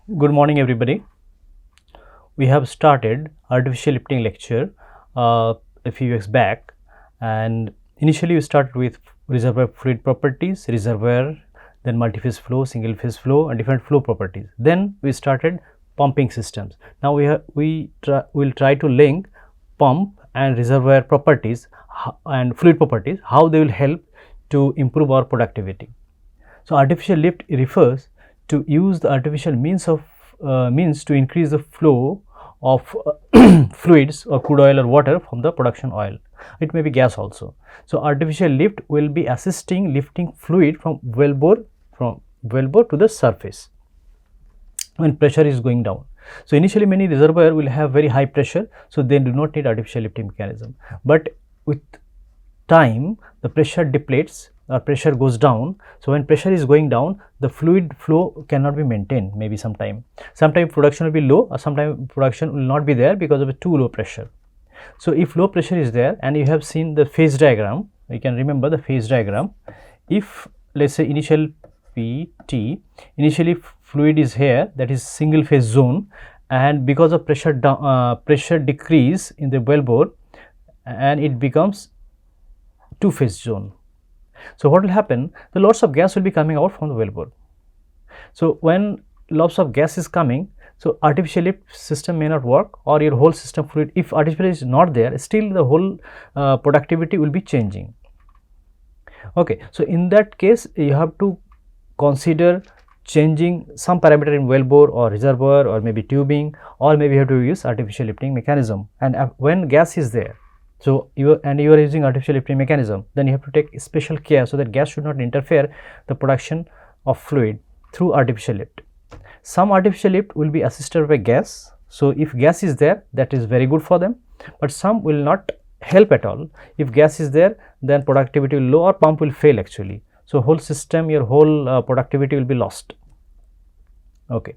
Good morning everybody. We have started artificial lifting lecture a few weeks back, and initially we started with reservoir fluid properties, reservoir, then multi-phase flow, single phase flow and different flow properties. Then we started pumping systems. Now we'll try to link pump and reservoir properties and fluid properties, how they will help to improve our productivity. So artificial lift refers to use the artificial means to increase the flow of fluids or crude oil or water from the production oil. It may be gas also. So artificial lift will be assisting lifting fluid from wellbore to the surface when pressure is going down. So initially many reservoir will have very high pressure, so they do not need artificial lifting mechanism. But with time the pressure depletes or pressure goes down. So when pressure is going down, the fluid flow cannot be maintained. Maybe sometime production will be low, or sometime production will not be there because of a too low pressure. So if low pressure is there, and you have seen the phase diagram, you can remember the phase diagram. If let's say initial PT, initially fluid is here, that is single phase zone, and because of pressure decrease in the wellbore, and it becomes two phase zone. So what will happen? The lots of gas will be coming out from the wellbore. So when lots of gas is coming, so artificial lift system may not work, or your whole system fluid, if artificial is not there, still the whole productivity will be changing. Okay, so in that case you have to consider changing some parameter in wellbore or reservoir, or maybe tubing, or maybe you have to use artificial lifting mechanism. And when gas is there, so you are using artificial lifting mechanism, then you have to take special care so that gas should not interfere the production of fluid through artificial lift. Some artificial lift will be assisted by gas, so if gas is there, that is very good for them, but some will not help at all. If gas is there, then productivity will low, or pump will fail actually. So whole system, your whole productivity will be lost. Okay.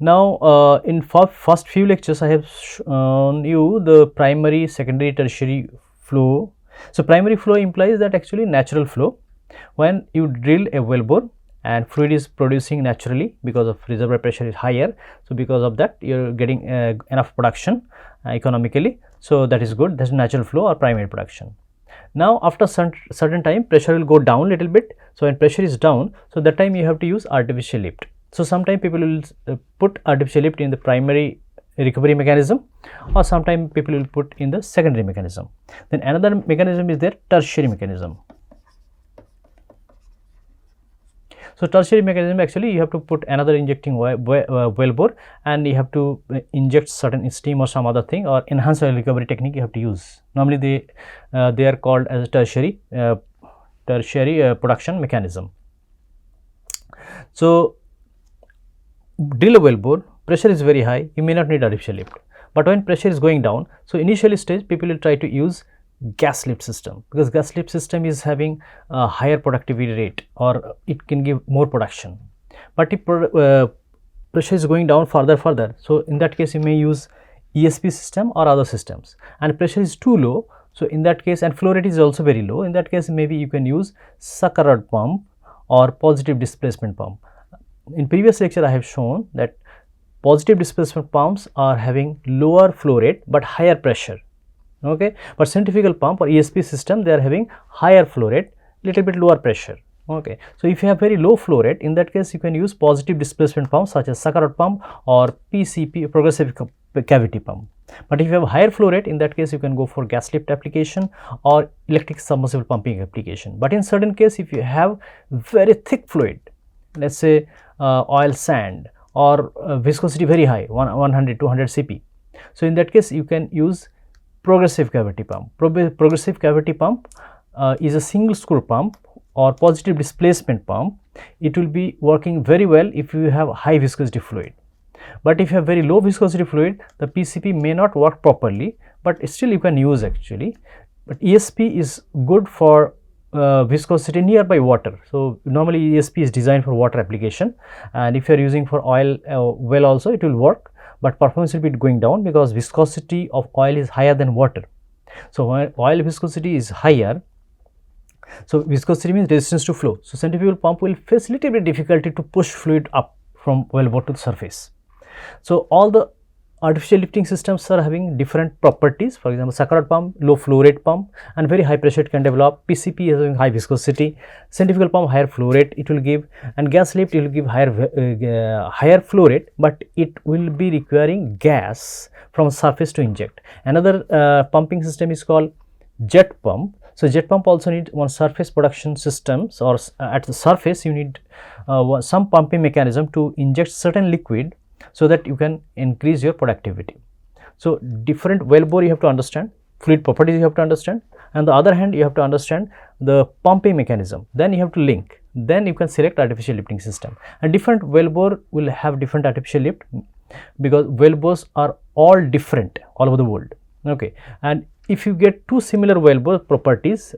Now in first few lectures I have shown you the primary, secondary, tertiary flow. So primary flow implies that actually natural flow, when you drill a wellbore and fluid is producing naturally because of reservoir pressure is higher, so because of that you are getting enough production economically, so that is good. That is natural flow or primary production. Now after certain time pressure will go down little bit. So when pressure is down, so that time you have to use artificial lift. So sometimes people will put artificial lift in the primary recovery mechanism, or sometimes people will put in the secondary mechanism. Then another mechanism is there, tertiary mechanism. So tertiary mechanism, actually you have to put another injecting wellbore, and you have to inject certain steam or some other thing, or enhanced oil recovery technique you have to use. Normally they are called as tertiary production mechanism. So drill a wellbore, pressure is very high, you may not need artificial lift. But when pressure is going down, so initially stage people will try to use gas lift system, because gas lift system is having a higher productivity rate, or it can give more production. But if pressure is going down further, so in that case you may use ESP system or other systems, and pressure is too low, so in that case, and flow rate is also very low, in that case maybe you can use sucker rod pump or positive displacement pump. In previous lecture I have shown that positive displacement pumps are having lower flow rate but higher pressure. Okay, but centrifugal pump or ESP system, they are having higher flow rate, little bit lower pressure. Okay, so if you have very low flow rate, in that case you can use positive displacement pumps such as sucker rod pump or PCP, progressive cavity pump. But if you have higher flow rate, in that case you can go for gas lift application or electric submersible pumping application. But in certain case, if you have very thick fluid, let's say oil sand, or viscosity very high, 100 200 cp, so in that case you can use progressive cavity pump. Progressive cavity pump is a single screw pump or positive displacement pump. It will be working very well if you have high viscosity fluid. But if you have very low viscosity fluid, the PCP may not work properly, but still you can use actually. But ESP is good for viscosity nearby water. So normally ESP is designed for water application, and if you are using for oil well also it will work, but performance will be going down because viscosity of oil is higher than water. So when oil viscosity is higher, so viscosity means resistance to flow. So centrifugal pump will face little bit difficulty to push fluid up from wellbore to the surface. So all the artificial lifting systems are having different properties. For example, sucker rod pump, low flow rate pump, and very high pressure it can develop. PCP is having high viscosity. Centrifugal pump, higher flow rate it will give, and gas lift it will give higher flow rate, but it will be requiring gas from surface to inject. Another pumping system is called jet pump. So jet pump also need one surface production systems, or at the surface you need some pumping mechanism to inject certain liquid so that you can increase your productivity. So different wellbore you have to understand, fluid properties you have to understand, and the other hand you have to understand the pumping mechanism, then you have to link, then you can select artificial lifting system. And different wellbore will have different artificial lift, because wellbores are all different all over the world. Okay, and if you get two similar wellbore properties,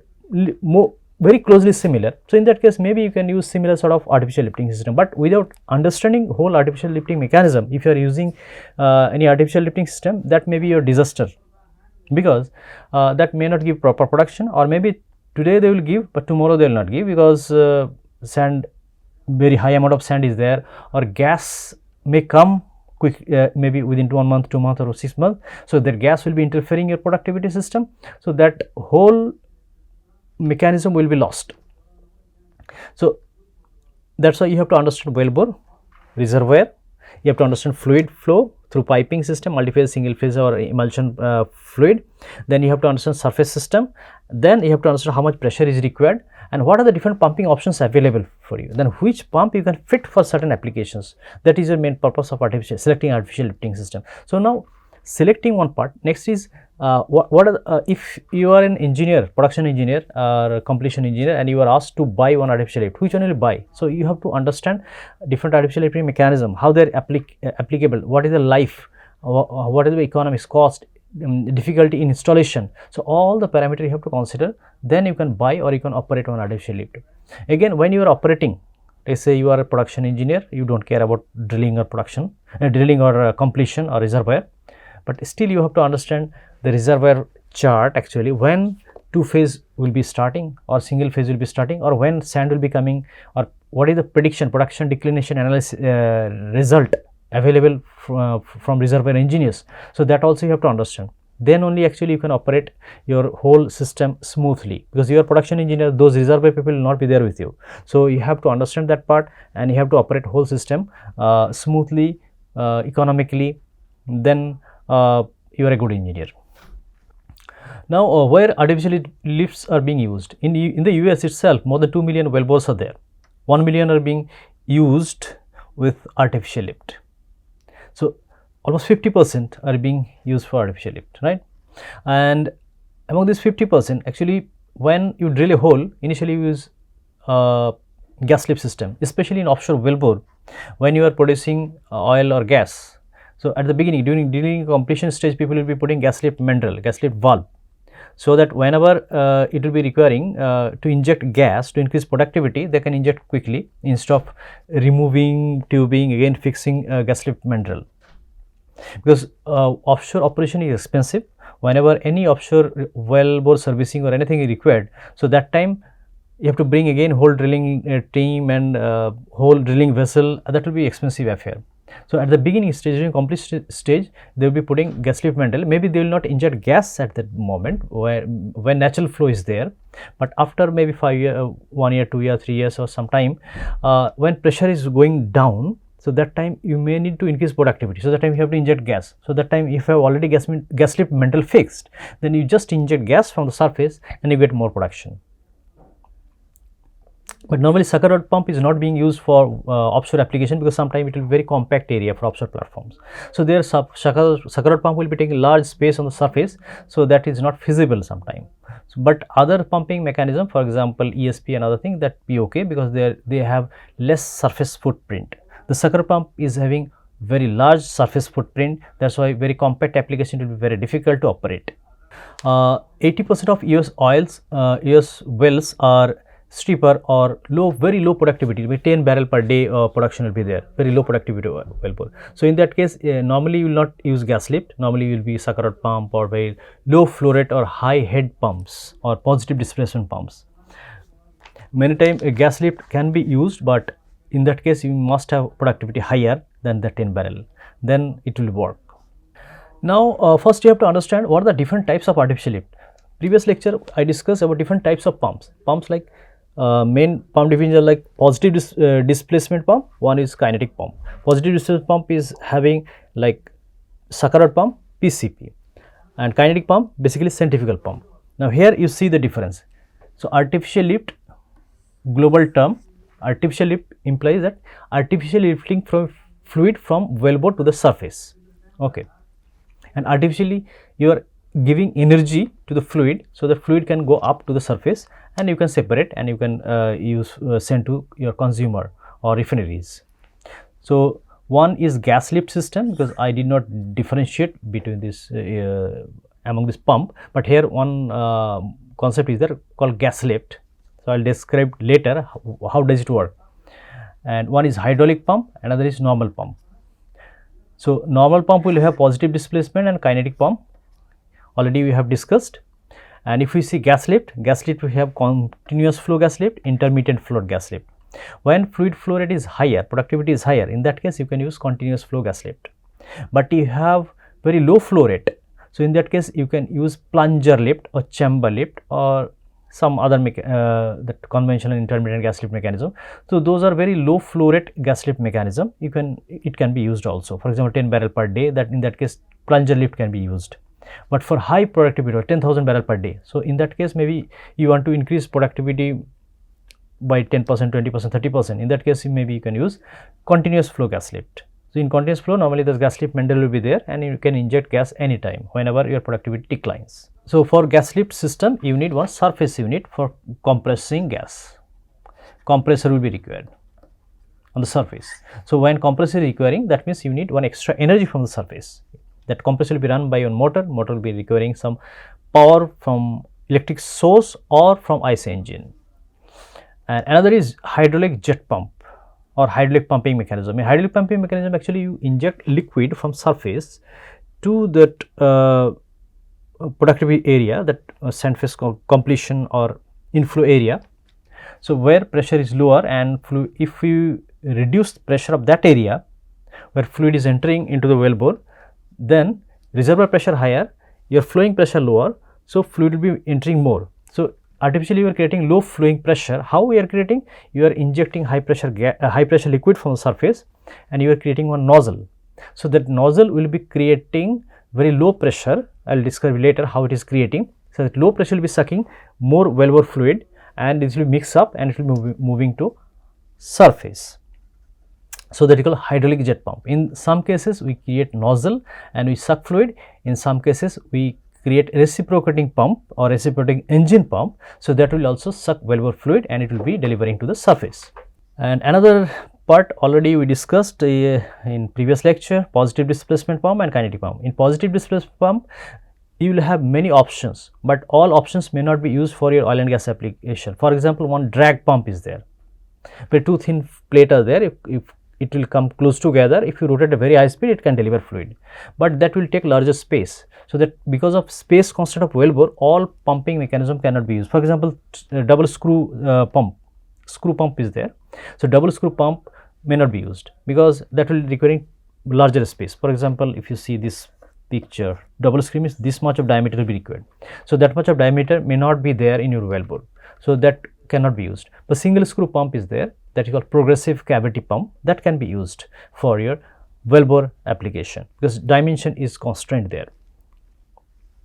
very closely similar, so in that case maybe you can use similar sort of artificial lifting system. But without understanding whole artificial lifting mechanism, if you are using any artificial lifting system, that may be your disaster, because that may not give proper production, or maybe today they will give but tomorrow they will not give, because sand, very high amount of sand is there, or gas may come quick, maybe within 1 month, 2 months or 6 months. So that gas will be interfering your productivity system, so that whole mechanism will be lost. So that's why you have to understand wellbore, reservoir, you have to understand fluid flow through piping system, multi-phase, single phase or emulsion fluid. Then you have to understand surface system, then you have to understand how much pressure is required and what are the different pumping options available for you, then which pump you can fit for certain applications. That is your main purpose of selecting artificial lifting system. So now selecting one part, next is if you are an engineer, production engineer or completion engineer, and you are asked to buy one artificial lift, which one will you buy? So you have to understand different artificial lifting mechanism, how they are applicable, what is the life, what is the economics, cost, difficulty in installation. So all the parameters you have to consider, then you can buy or you can operate one artificial lift. Again, when you are operating, let's say you are a production engineer, you don't care about drilling or production, drilling or completion or reservoir, but still you have to understand the reservoir chart, actually when two phase will be starting or single phase will be starting, or when sand will be coming, or what is the prediction, production declination analysis result available from reservoir engineers. So that also you have to understand. Then only actually you can operate your whole system smoothly, because you are production engineer, those reservoir people will not be there with you. So you have to understand that part, and you have to operate whole system smoothly, economically, then you are a good engineer. Now where artificial lifts are being used, in the US itself more than 2 million wellbores are there, 1 million are being used with artificial lift. So almost 50% are being used for artificial lift, right? And among this 50%, actually when you drill a hole, initially you use gas lift system, especially in offshore wellbore when you are producing oil or gas. So at the beginning, during completion stage, people will be putting gas lift mandrel, gas lift valve, so that whenever it will be requiring to inject gas to increase productivity, they can inject quickly instead of removing tubing, again fixing gas lift mandrel. Because offshore operation is expensive, whenever any offshore wellbore servicing or anything is required, so that time you have to bring again whole drilling team and whole drilling vessel, that will be expensive affair. So at the beginning stage, during complete stage, they will be putting gas lift mandrel. Maybe they will not inject gas at that moment when natural flow is there, but after maybe 5 years, 1 year, 2 years, 3 years or some time, when pressure is going down, so that time you may need to increase productivity. So that time you have to inject gas. So that time if you have already gas lift mandrel fixed, then you just inject gas from the surface and you get more production. But normally sucker rod pump is not being used for offshore application, because sometimes it will be very compact area for offshore platforms. So there sucker rod pump will be taking large space on the surface, so that is not feasible sometimes. So, but other pumping mechanism, for example ESP and other things, that be okay, because they have less surface footprint. The sucker pump is having very large surface footprint, that's why very compact application will be very difficult to operate. 80% of US US wells are steeper or very low productivity, maybe 10 barrel per day production will be there, very low productivity wellbore. So in that case, normally you will not use gas lift, normally you will be sucker rod pump or very low flow rate or high head pumps or positive displacement pumps. Many times a gas lift can be used, but in that case you must have productivity higher than the 10 barrel, then it will work. Now first you have to understand what are the different types of artificial lift. Previous lecture I discussed about different types of pumps. Pumps like main pump divisions are like positive displacement pump, one is kinetic pump. Positive displacement pump is having like sucker rod pump, PCP, and kinetic pump basically centrifugal pump. Now here you see the difference. So artificial lift, global term, artificial lift implies that artificial lifting from fluid from wellbore to the surface. Okay, and artificially you are giving energy to the fluid, so the fluid can go up to the surface and you can separate and you can send to your consumer or refineries. So one is gas lift system, because I did not differentiate between this among this pump, but here one concept is there called gas lift. So I will describe later how does it work. And one is hydraulic pump, another is normal pump. So normal pump will have positive displacement and kinetic pump, already we have discussed. And if we see gas lift we have continuous flow gas lift, intermittent flow gas lift. When fluid flow rate is higher, productivity is higher, in that case you can use continuous flow gas lift. But you have very low flow rate, so in that case you can use plunger lift or chamber lift or some other that conventional intermittent gas lift mechanism. So those are very low flow rate gas lift mechanism. It can be used also. For example, 10 barrel per day, that in that case plunger lift can be used. But for high productivity or 10,000 barrel per day, so in that case maybe you want to increase productivity by 10%, 20%, 30%. In that case maybe you can use continuous flow gas lift. So in continuous flow normally the gas lift mandrel will be there and you can inject gas anytime whenever your productivity declines. So for gas lift system you need one surface unit for compressing gas. Compressor will be required on the surface. So when compressor is requiring, that means you need one extra energy from the surface. That compressor will be run by your motor will be requiring some power from electric source or from IC engine. And another is hydraulic jet pump or hydraulic pumping mechanism. In hydraulic pumping mechanism actually you inject liquid from surface to that productivity area, that surface completion or inflow area. So where pressure is lower and if you reduce the pressure of that area where fluid is entering into the wellbore, then reservoir pressure higher, your flowing pressure lower, so fluid will be entering more. So artificially you are creating low flowing pressure. How we are creating? You are injecting high pressure liquid from the surface and you are creating one nozzle. So that nozzle will be creating very low pressure. I will describe later how it is creating. So that low pressure will be sucking more wellbore fluid and it will mix up and it will be moving to surface. So that is called hydraulic jet pump. In some cases we create nozzle and we suck fluid. In some cases we create reciprocating pump or reciprocating engine pump. So that will also suck wellbore fluid and it will be delivering to the surface. And another part already we discussed in previous lecture, positive displacement pump and kinetic pump. In positive displacement pump you will have many options, but all options may not be used for your oil and gas application. For example, one drag pump is there, where two thin plates are there. If it will come close together, if you rotate at very high speed it can deliver fluid, but that will take larger space. So that because of space constraint of wellbore, all pumping mechanism cannot be used. For example, double screw pump is there. So double screw pump may not be used because that will requiring larger space. For example, if you see this picture, double screw means this much of diameter will be required. So that much of diameter may not be there in your wellbore, so that cannot be used. But single screw pump is there, that is called progressive cavity pump, that can be used for your wellbore application because dimension is constrained there.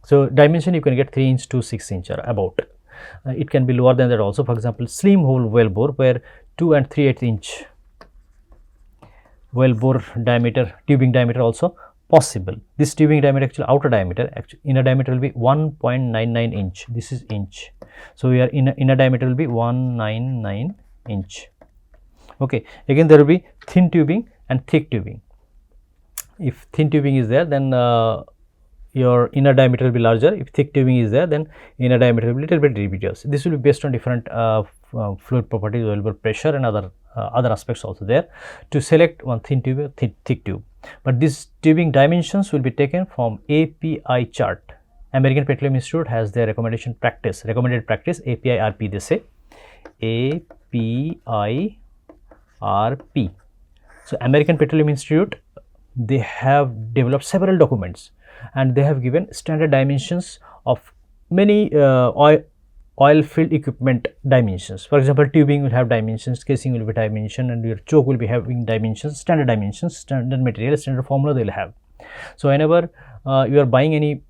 So dimension you can get 3 inch to 6 inch or about. It can be lower than that also. For example, slim hole wellbore where 2 and 3/8 inch wellbore diameter, tubing diameter also possible. This tubing diameter actually outer diameter, inner diameter will be 1.99 inch. This is inch. So we are inner diameter will be 199 inch. Okay, again there will be thin tubing and thick tubing. If thin tubing is there, then your inner diameter will be larger. If thick tubing is there, then inner diameter will be little bit reduced. This will be based on different fluid properties, wellbore pressure and other aspects also there to select one thin tube or thick tube. But these tubing dimensions will be taken from API chart. American Petroleum Institute has their recommended practice, API RP they say, API API. So American Petroleum Institute, they have developed several documents and they have given standard dimensions of many oil field equipment dimensions. For example, tubing will have dimensions, casing will be dimension, and your choke will be having dimensions, standard material, standard formula they will have. So whenever you are buying any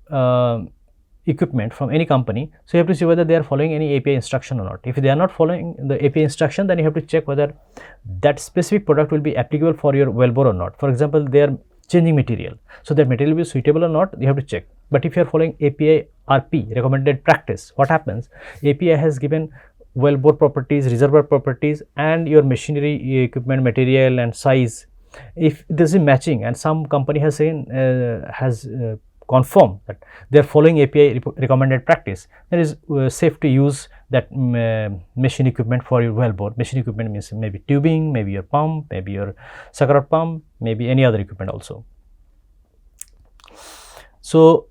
equipment from any company, so you have to see whether they are following any API instruction or not. If they are not following the API instruction, then you have to check whether that specific product will be applicable for your wellbore or not. For example, they are changing material, so that material will be suitable or not, you have to check. But if you are following API RP, recommended practice, what happens? API has given wellbore properties, reservoir properties, and your machinery, equipment, material and size. If this is matching and some company has saying confirm that they are following API recommended practice, then it is safe to use that machine equipment for your wellbore. Machine equipment means maybe tubing, maybe your pump, maybe your sucker pump, maybe any other equipment also. So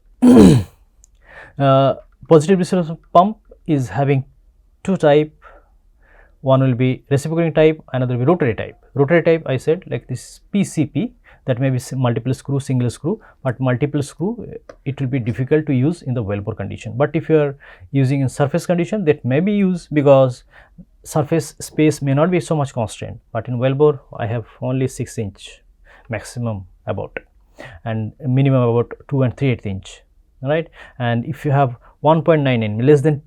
positive displacement pump is having two type. One will be reciprocating type, another will be rotary type. Rotary type, I said, like this PCP, that may be multiple screw, single screw, but multiple screw it will be difficult to use in the wellbore condition. But if you are using in surface condition, that may be used because surface space may not be so much constraint. But in wellbore, I have only 6-inch maximum about, and minimum about 2 and 3/8 inch, right? And if you have 1.99 less than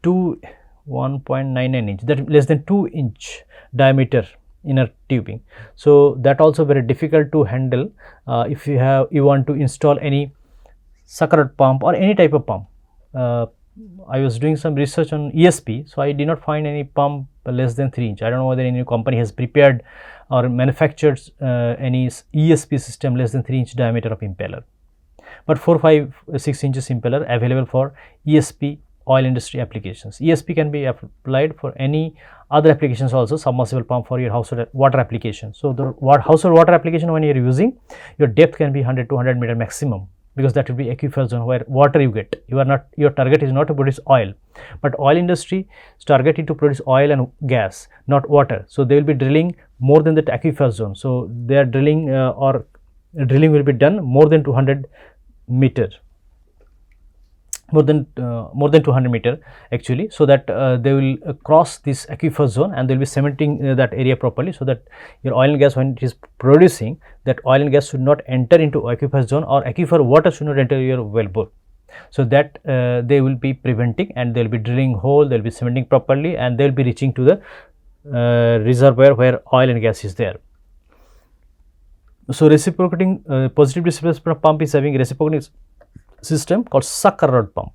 1.99 inch, that less than 2-inch diameter inner tubing, so that also very difficult to handle. If you want to install any sucker pump or any type of pump. I was doing some research on ESP, so I did not find any pump less than 3 inch. I don't know whether any company has prepared or manufactured any ESP system less than 3-inch diameter of impeller, but 4, 5, 6 inches impeller available for ESP oil industry applications. ESP can be applied for any other applications also, submersible pump for your household water application. So the household water application, when you are using, your depth can be 100 to 100 meter maximum, because that will be aquifer zone where water you get. You are not, your target is not to produce oil, but oil industry is targeted to produce oil and gas, not water. So they will be drilling more than that aquifer zone. So they are drilling drilling will be done more than 200 meter. More than 200 meter actually, so that they will cross this aquifer zone and they will be cementing that area properly, so that your oil and gas, when it is producing, that oil and gas should not enter into aquifer zone, or aquifer water should not enter your wellbore. So that they will be preventing, and they will be drilling hole, they will be cementing properly, and they will be reaching to the reservoir where oil and gas is there. So reciprocating positive displacement pump is having reciprocating system called sucker rod pump.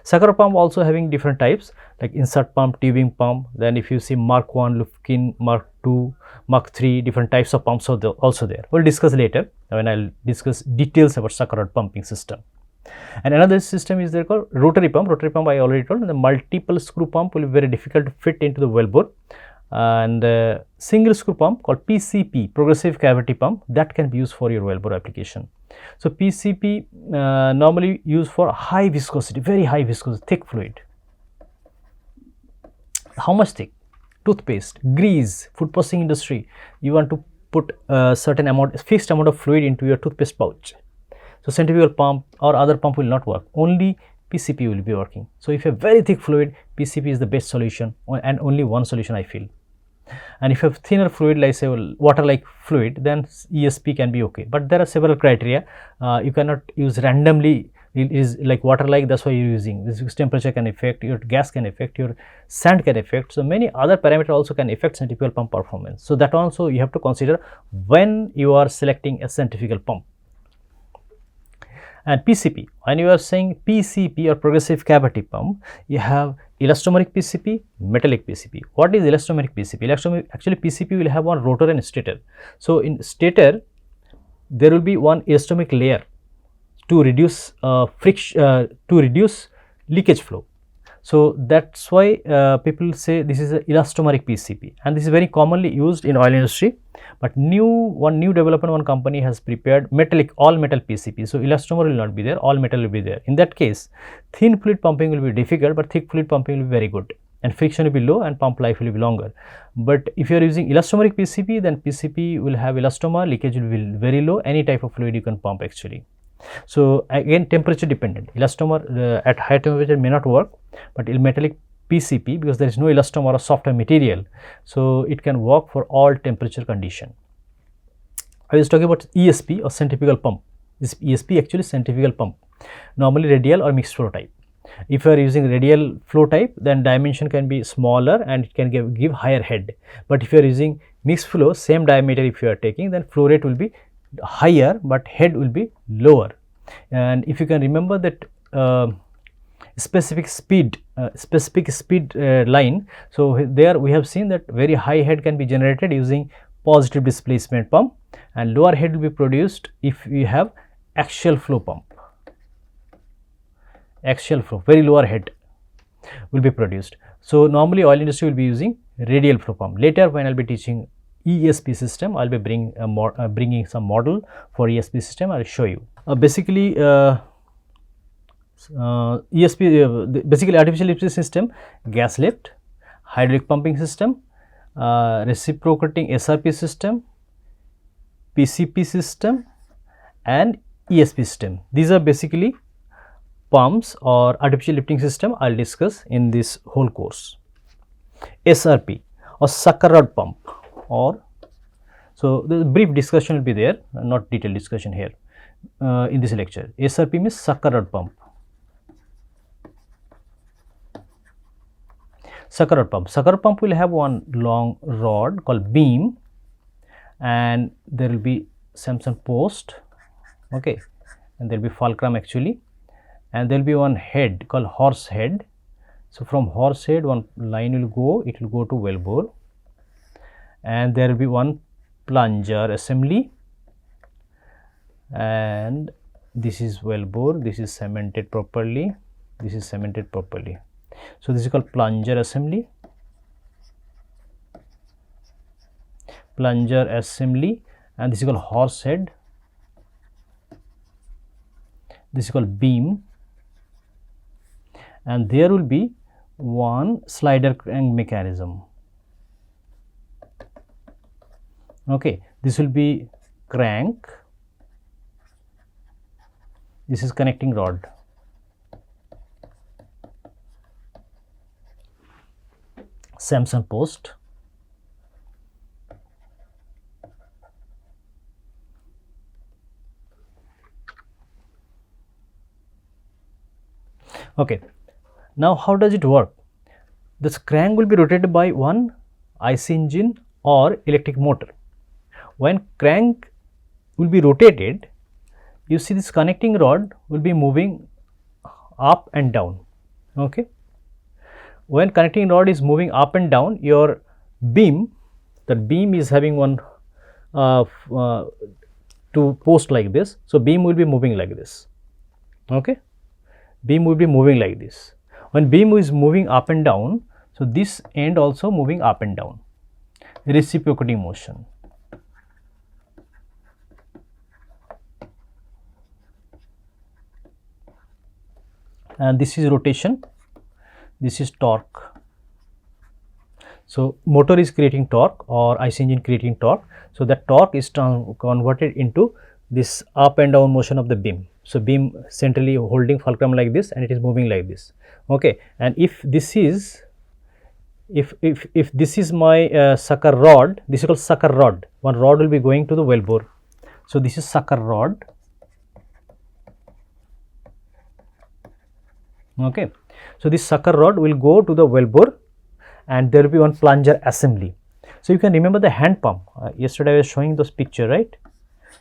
Sucker pump also having different types like insert pump, tubing pump. Then if you see Mark 1, Lufkin, Mark 2, Mark 3, different types of pumps are also there. We'll discuss later when I'll discuss details about sucker rod pumping system. And another system is there called rotary pump. Rotary pump I already told. And the multiple screw pump will be very difficult to fit into the wellbore. And single screw pump called PCP, progressive cavity pump, that can be used for your wellbore application. So PCP normally used for high viscosity, very high viscosity, thick fluid. How much thick? Toothpaste, grease, food processing industry, you want to put a certain amount, fixed amount of fluid into your toothpaste pouch. So centrifugal pump or other pump will not work, only PCP will be working. So if you have very thick fluid, PCP is the best solution, and only one solution I feel. And if you have thinner fluid, like say water like fluid, then ESP can be okay. But there are several criteria. You cannot use randomly. It is like water like, that's why you're using. This temperature can affect, your gas can affect, your sand can affect. So many other parameters also can affect centrifugal pump performance. So that also you have to consider when you are selecting a centrifugal pump. And PCP, when you are saying PCP or progressive cavity pump, you have elastomeric PCP, metallic PCP. What is elastomeric PCP? Actually PCP will have one rotor and stator. So in stator, there will be one elastomeric layer to reduce friction, to reduce leakage flow. So that's why people say this is an elastomeric PCP, and this is very commonly used in oil industry. But one new development, one company has prepared metallic, all metal PCP. So elastomer will not be there, all metal will be there. In that case, thin fluid pumping will be difficult, but thick fluid pumping will be very good. and friction will be low and pump life will be longer. But if you are using elastomeric PCP, then PCP will have elastomer, leakage will be very low, any type of fluid you can pump actually. So again, temperature dependent, elastomer at high temperature may not work, but in metallic PCP, because there is no elastomer or softer material, so it can work for all temperature condition. I was talking about ESP or centrifugal pump. This ESP actually centrifugal pump, normally radial or mixed flow type. If you are using radial flow type, then dimension can be smaller and it can give higher head. But if you are using mixed flow, same diameter if you are taking, then flow rate will be higher but head will be lower. And if you can remember that specific speed line, so there we have seen that very high head can be generated using positive displacement pump, and lower head will be produced if we have axial flow pump. Axial flow, very lower head will be produced. So normally oil industry will be using radial flow pump. Later when I will be teaching ESP system, I will be bringing some model for ESP system. I will show you. Basically ESP, basically artificial lifting system, gas lift, hydraulic pumping system, reciprocating SRP system, PCP system and ESP system. These are basically pumps or artificial lifting system I will discuss in this whole course. SRP or sucker rod pump, or so the brief discussion will be there, not detailed discussion here in this lecture. SRP means sucker rod pump. Sucker rod pump. Sucker pump will have one long rod called beam, and there will be Samson post, okay, and there will be fulcrum actually, and there will be one head called horse head. So from horse head one line will go, it will go to wellbore, and there will be one plunger assembly, and this is wellbore, this is cemented properly, this is cemented properly. So this is called plunger assembly, and this is called horse head, this is called beam, and there will be one slider crank mechanism, okay. This will be crank, this is connecting rod, Samson post, okay. Now how does it work? This crank will be rotated by one IC engine or electric motor. When crank will be rotated, you see this connecting rod will be moving up and down, okay. When connecting rod is moving up and down, your beam, that beam is having one two post like this, so beam will be moving like this, okay. Beam will be moving like this. When beam is moving up and down, so this end also moving up and down, reciprocating motion. And this is rotation, this is torque. So motor is creating torque or IC engine creating torque, so that torque is converted into this up and down motion of the beam. So beam centrally holding fulcrum like this, and it is moving like this, okay. And if this is if this is my sucker rod, this is called sucker rod, one rod will be going to the wellbore. So this is sucker rod, okay. So this sucker rod will go to the wellbore, and there will be one plunger assembly. So you can remember the hand pump, yesterday I was showing those picture, right?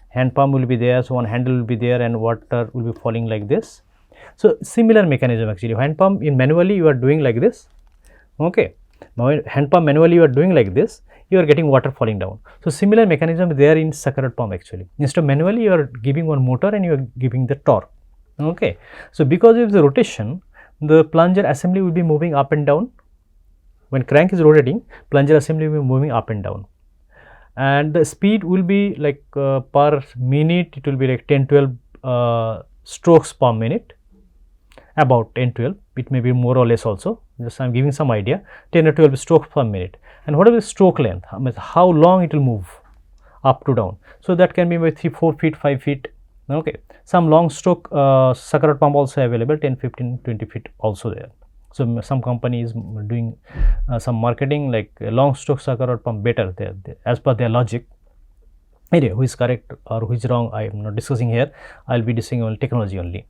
Hand pump will be there, so one handle will be there and water will be falling like this. So similar mechanism actually. Hand pump in manually you are doing like this, okay. Now hand pump manually you are doing like this, you are getting water falling down. So similar mechanism there in sucker rod pump actually. Instead of manually you are giving one motor and you are giving the torque, okay. So because of the rotation, the plunger assembly will be moving up and down. When crank is rotating, plunger assembly will be moving up and down, and the speed will be like per minute, it will be like 10-12 strokes per minute, about 10-12, it may be more or less also, just I am giving some idea, 10 or 12 strokes per minute. And what is the stroke length? How long it will move up to down? So that can be by 3, 4 feet, 5 feet. Okay, some long stroke sucker rod pump also available, 10, 15, 20 feet also there. So some companies doing some marketing like long stroke sucker rod pump better there as per their logic. Anyway, who is correct or who is wrong, I am not discussing here. I will be discussing on technology only.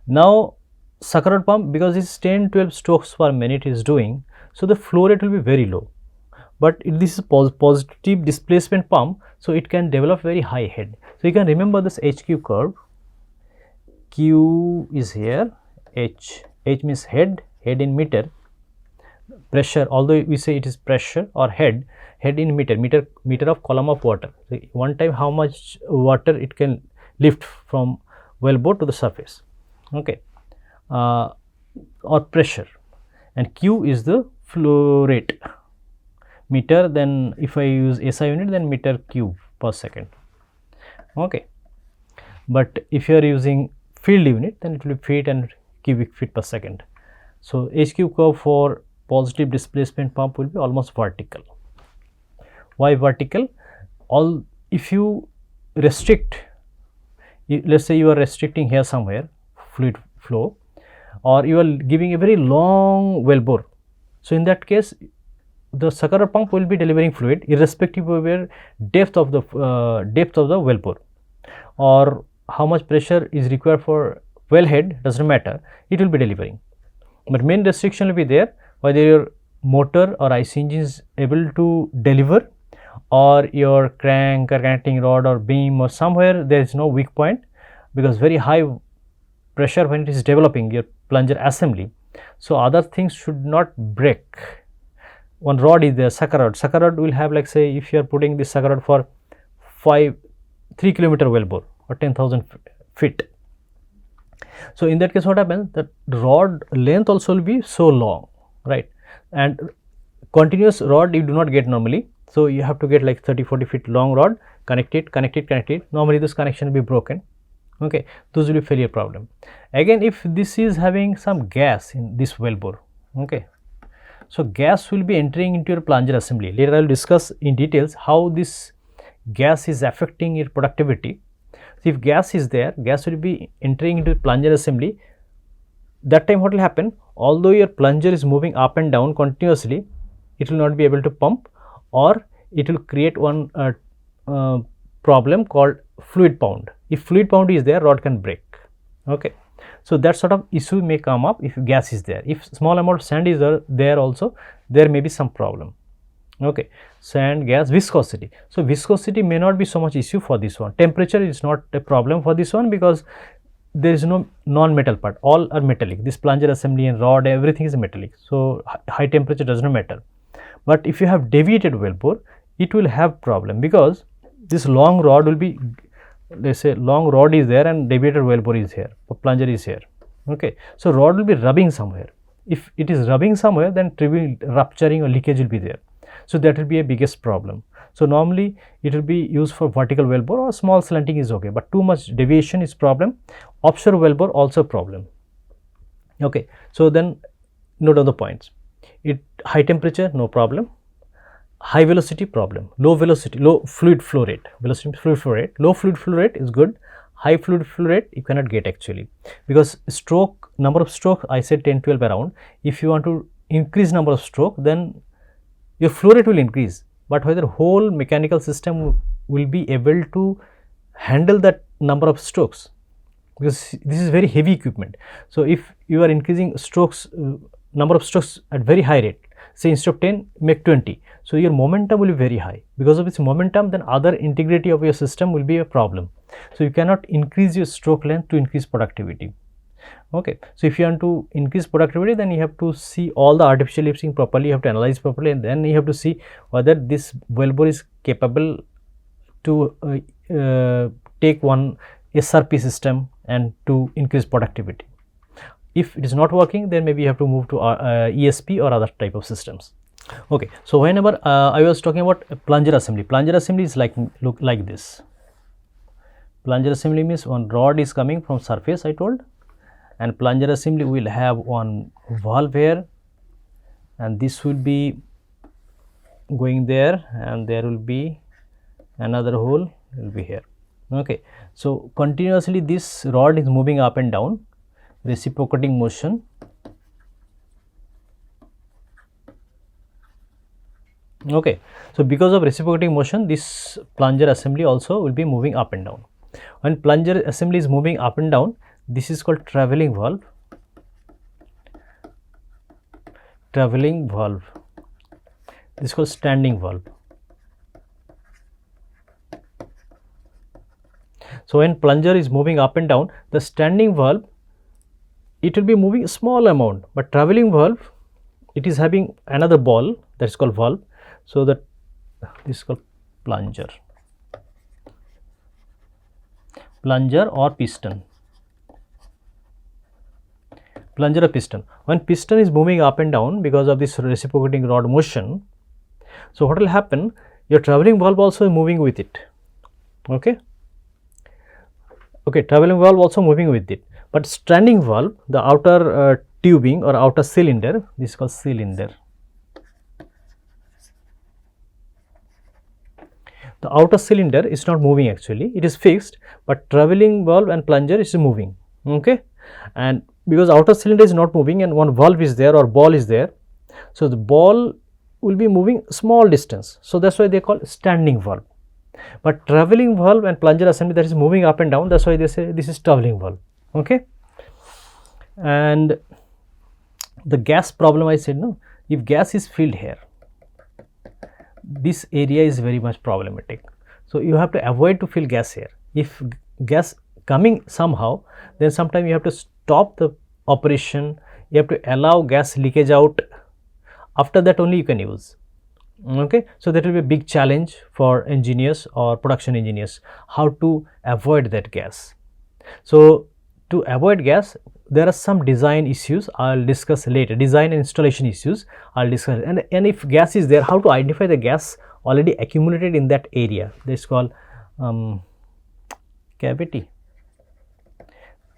Now, sucker rod pump, because it's 10, 12 strokes per minute is doing, so the flow rate will be very low. But this is positive displacement pump, so it can develop very high head. So you can remember this HQ curve. Q is here, H means head in meter, pressure, although we say it is pressure or head in meter of column of water. So one time how much water it can lift from wellbore to the surface, okay, or pressure, and Q is the flow rate, meter, then if I use SI unit then meter cube per second, okay. But if you are using field unit then it will be feet and cubic feet per second. So HQ curve for positive displacement pump will be almost vertical. Why vertical? If you restrict, let's say you are restricting here somewhere fluid flow, or you are giving a very long wellbore, so in that case the sucker rod pump will be delivering fluid irrespective of where depth of the wellbore or how much pressure is required for wellhead, does not matter, it will be delivering. But main restriction will be there whether your motor or IC engine is able to deliver, or your crank or connecting rod or beam or somewhere there is no weak point, because very high pressure when it is developing your plunger assembly. So other things should not break. One rod is there, sucker rod will have, like say if you are putting this sucker rod for 3 kilometer wellbore or 10,000 feet. So in that case what happens, that rod length also will be so long, right, and continuous rod you do not get normally. So you have to get like 30-40 feet long rod, connect it. Normally this connection will be broken, okay, those will be failure problem. Again, if this is having some gas in this wellbore, okay, so gas will be entering into your plunger assembly. Later I will discuss in details how this gas is affecting your productivity. So if gas is there, gas will be entering into plunger assembly. That time what will happen, although your plunger is moving up and down continuously, it will not be able to pump, or it will create one problem called fluid pound. If fluid pound is there, rod can break, okay. So that sort of issue may come up if gas is there. If small amount of sand is there also, there may be some problem, okay. Sand, gas, viscosity. So viscosity may not be so much issue for this one. Temperature is not a problem for this one, because there is no non-metal part, all are metallic. This plunger assembly and rod, everything is metallic, so high temperature does not matter. But if you have deviated wellbore, it will have problem, because this long rod will be, let's say long rod is there and deviated wellbore is here, plunger is here, okay. So rod will be rubbing somewhere. If it is rubbing somewhere, then rupturing or leakage will be there. So that will be a biggest problem. So normally it will be used for vertical wellbore, or small slanting is okay, but too much deviation is problem. Offshore wellbore also problem, okay. So then note on the points. High temperature, no problem. High velocity, problem. Low velocity, low fluid flow rate. Velocity, fluid flow rate. Low fluid flow rate is good. High fluid flow rate you cannot get actually, because stroke, number of stroke I said 10, 12 around. If you want to increase number of stroke, then your flow rate will increase, but whether whole mechanical system will be able to handle that number of strokes, because this is very heavy equipment. So if you are increasing strokes, number of strokes at very high rate, say instead of 10 make 20, so your momentum will be very high. Because of its momentum, then other integrity of your system will be a problem. So you cannot increase your stroke length to increase productivity, okay. So if you want to increase productivity, then you have to see all the artificial lifting properly, you have to analyze properly, and then you have to see whether this wellbore is capable to take one SRP system and to increase productivity. If it is not working, then maybe you have to move to ESP or other type of systems, okay. So whenever I was talking about plunger assembly is look like this. Plunger assembly means one rod is coming from surface, I told, and plunger assembly will have one valve here, and this will be going there, and there will be another hole will be here. Okay, so continuously this rod is moving up and down, reciprocating motion. Okay, so because of reciprocating motion, this plunger assembly also will be moving up and down. When plunger assembly is moving up and down, this is called traveling valve. Traveling valve. This is called standing valve. So when plunger is moving up and down, the standing valve, it will be moving a small amount, but traveling valve, it is having another ball, that is called valve. So that this is called plunger. Plunger or piston. Plunger or piston. When piston is moving up and down because of this reciprocating rod motion, so what will happen? Your traveling valve also moving with it. Okay. Okay, traveling valve also moving with it, but standing valve, the outer tubing or outer cylinder, this is called cylinder. The outer cylinder is not moving actually, it is fixed, but traveling valve and plunger is moving. Okay, and because outer cylinder is not moving and one valve is there or ball is there, so the ball will be moving small distance. So that's why they call standing valve. But traveling valve and plunger assembly, that is moving up and down, that's why they say this is traveling valve. Okay, and the gas problem, I said, no, if gas is filled here, this area is very much problematic. So you have to avoid to fill gas here. If gas coming somehow, then sometime you have to stop the operation, you have to allow gas leakage out, after that only you can use. Okay, so that will be a big challenge for engineers or production engineers, how to avoid that gas. So to avoid gas, there are some design issues I will discuss later, design and installation issues I will discuss, and if gas is there, how to identify the gas already accumulated in that area, this is called cavity,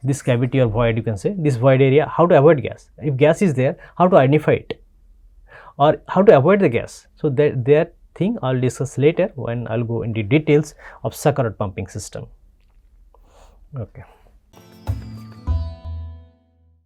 this cavity or void, you can say this void area, how to avoid gas. If gas is there, how to identify it or how to avoid the gas. So that thing I will discuss later when I will go into details of sucker rod pumping system. Okay.